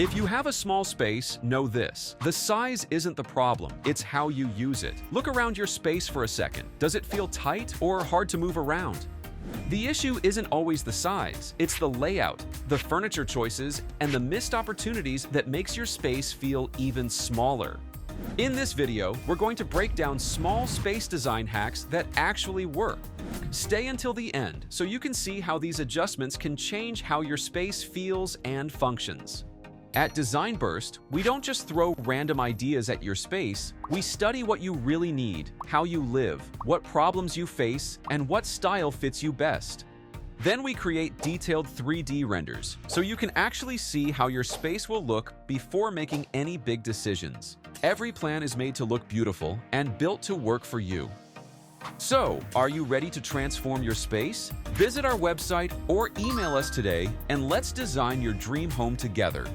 If you have a small space, know this. The size isn't the problem, it's how you use it. Look around your space for a second. Does it feel tight or hard to move around? The issue isn't always the size, it's the layout, the furniture choices, and the missed opportunities that makes your space feel even smaller. In this video, we're going to break down small space design hacks that actually work. Stay until the end so you can see how these adjustments can change how your space feels and functions. At Design Burst, we don't just throw random ideas at your space, we study what you really need, how you live, what problems you face, and what style fits you best. Then we create detailed 3D renders, so you can actually see how your space will look before making any big decisions. Every plan is made to look beautiful and built to work for you. So, are you ready to transform your space? Visit our website or email us today and let's design your dream home together.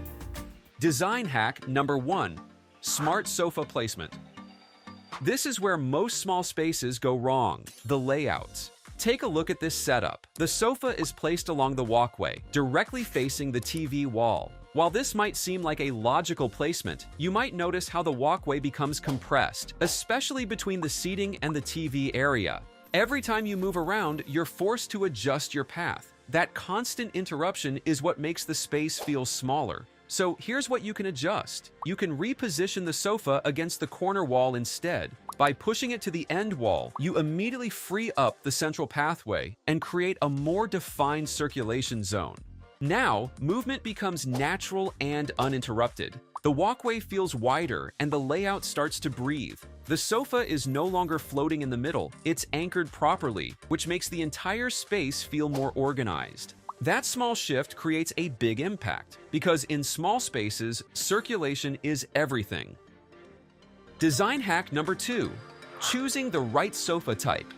Design hack number 1. Smart sofa placement. This is where most small spaces go wrong, the layouts. Take a look at this setup. The sofa is placed along the walkway, directly facing the TV wall. While this might seem like a logical placement, you might notice how the walkway becomes compressed, especially between the seating and the TV area. Every time you move around, you're forced to adjust your path. That constant interruption is what makes the space feel smaller. So here's what you can adjust. You can reposition the sofa against the corner wall instead. By pushing it to the end wall, you immediately free up the central pathway and create a more defined circulation zone. Now, movement becomes natural and uninterrupted. The walkway feels wider and the layout starts to breathe. The sofa is no longer floating in the middle, it's anchored properly, which makes the entire space feel more organized. That small shift creates a big impact, because in small spaces, circulation is everything. Design hack number 2. Choosing the right sofa type.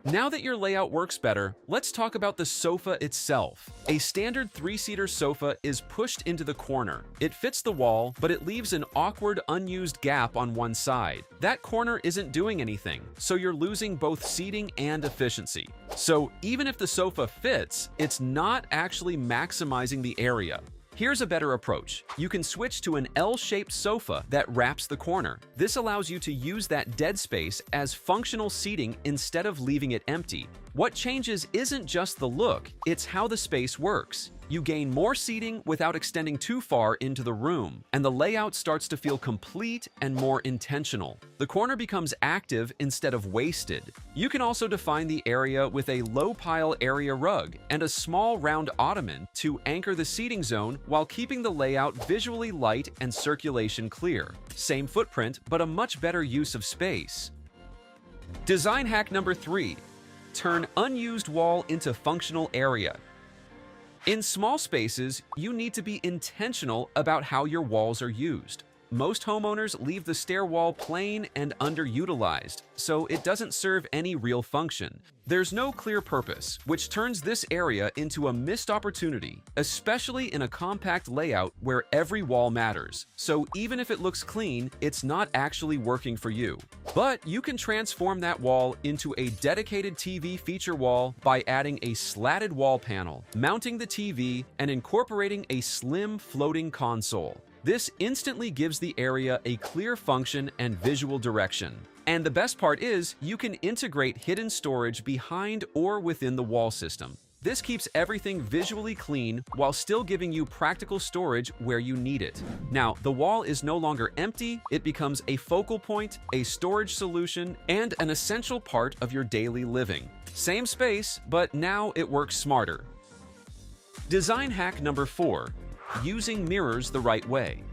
Now that your layout works better, let's talk about the sofa itself. A standard 3-seater sofa is pushed into the corner. It fits the wall, but it leaves an awkward, unused gap on one side. That corner isn't doing anything, so you're losing both seating and efficiency. So even if the sofa fits, it's not actually maximizing the area. Here's a better approach. You can switch to an L-shaped sofa that wraps the corner. This allows you to use that dead space as functional seating instead of leaving it empty. What changes isn't just the look, it's how the space works. You gain more seating without extending too far into the room, and the layout starts to feel complete and more intentional. The corner becomes active instead of wasted. You can also define the area with a low-pile area rug and a small round ottoman to anchor the seating zone while keeping the layout visually light and circulation clear. Same footprint, but a much better use of space. Design hack number 3. Turn unused wall into functional area. In small spaces, you need to be intentional about how your walls are used. Most homeowners leave the stair wall plain and underutilized, so it doesn't serve any real function. There's no clear purpose, which turns this area into a missed opportunity, especially in a compact layout where every wall matters. So even if it looks clean, it's not actually working for you. But you can transform that wall into a dedicated TV feature wall by adding a slatted wall panel, mounting the TV, and incorporating a slim floating console. This instantly gives the area a clear function and visual direction. And the best part is, you can integrate hidden storage behind or within the wall system. This keeps everything visually clean while still giving you practical storage where you need it. Now, the wall is no longer empty, it becomes a focal point, a storage solution, and an essential part of your daily living. Same space, but now it works smarter. Design hack number 4. Using mirrors the right way.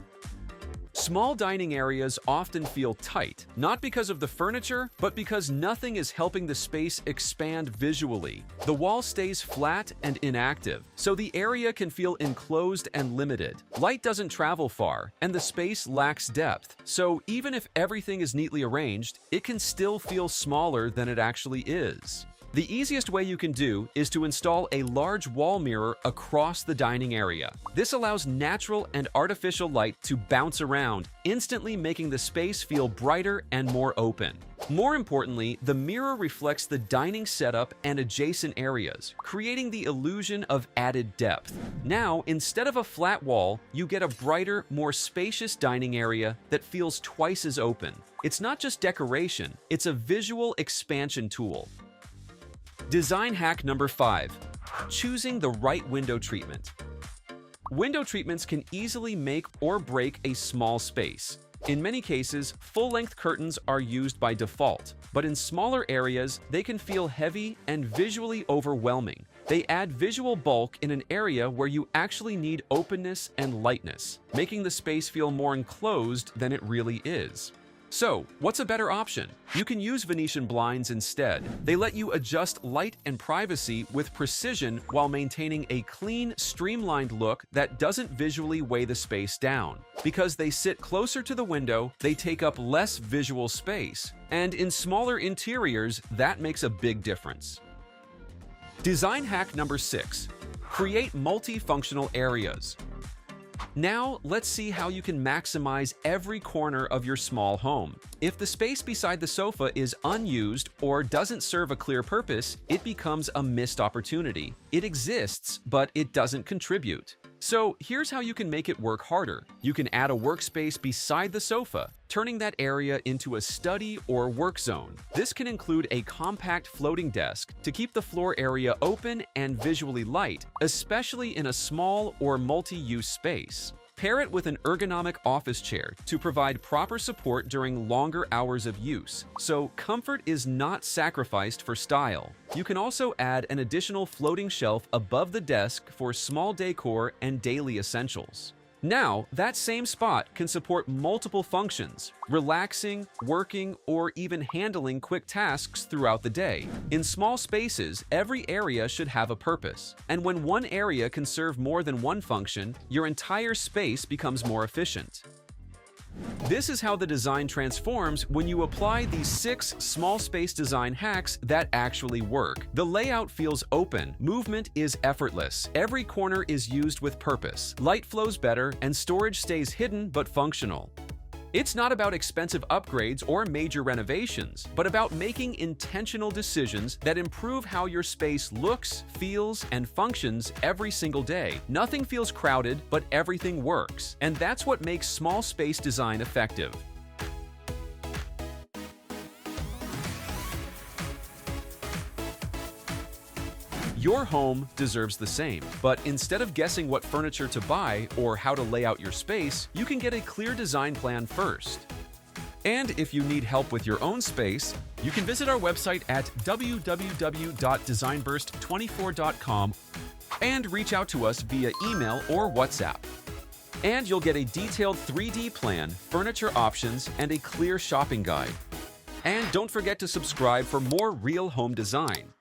Small dining areas often feel tight, not because of the furniture, but because nothing is helping the space expand visually. The wall stays flat and inactive, so the area can feel enclosed and limited. Light doesn't travel far, and the space lacks depth, so even if everything is neatly arranged, it can still feel smaller than it actually is. The easiest way you can do is to install a large wall mirror across the dining area. This allows natural and artificial light to bounce around, instantly making the space feel brighter and more open. More importantly, the mirror reflects the dining setup and adjacent areas, creating the illusion of added depth. Now, instead of a flat wall, you get a brighter, more spacious dining area that feels twice as open. It's not just decoration, it's a visual expansion tool. Design hack number 5. Choosing the right window treatment. Window treatments can easily make or break a small space. In many cases, full-length curtains are used by default, but in smaller areas, they can feel heavy and visually overwhelming. They add visual bulk in an area where you actually need openness and lightness, making the space feel more enclosed than it really is. So, what's a better option? You can use Venetian blinds instead. They let you adjust light and privacy with precision while maintaining a clean, streamlined look that doesn't visually weigh the space down. Because they sit closer to the window, they take up less visual space. And in smaller interiors, that makes a big difference. Design hack number 6. Create multifunctional areas. Now, let's see how you can maximize every corner of your small home. If the space beside the sofa is unused or doesn't serve a clear purpose, it becomes a missed opportunity. It exists, but it doesn't contribute. So here's how you can make it work harder. You can add a workspace beside the sofa, turning that area into a study or work zone. This can include a compact floating desk to keep the floor area open and visually light, especially in a small or multi-use space. Pair it with an ergonomic office chair to provide proper support during longer hours of use, so comfort is not sacrificed for style. You can also add an additional floating shelf above the desk for small decor and daily essentials. Now, that same spot can support multiple functions, relaxing, working, or even handling quick tasks throughout the day. In small spaces, every area should have a purpose. And when one area can serve more than one function, your entire space becomes more efficient. This is how the design transforms when you apply these 6 small space design hacks that actually work. The layout feels open, movement is effortless, every corner is used with purpose, light flows better, and storage stays hidden but functional. It's not about expensive upgrades or major renovations, but about making intentional decisions that improve how your space looks, feels, and functions every single day. Nothing feels crowded, but everything works. And that's what makes small space design effective. Your home deserves the same, but instead of guessing what furniture to buy or how to lay out your space, you can get a clear design plan first. And if you need help with your own space, you can visit our website at www.designburst24.com and reach out to us via email or WhatsApp. And you'll get a detailed 3D plan, furniture options, and a clear shopping guide. And don't forget to subscribe for more real home design.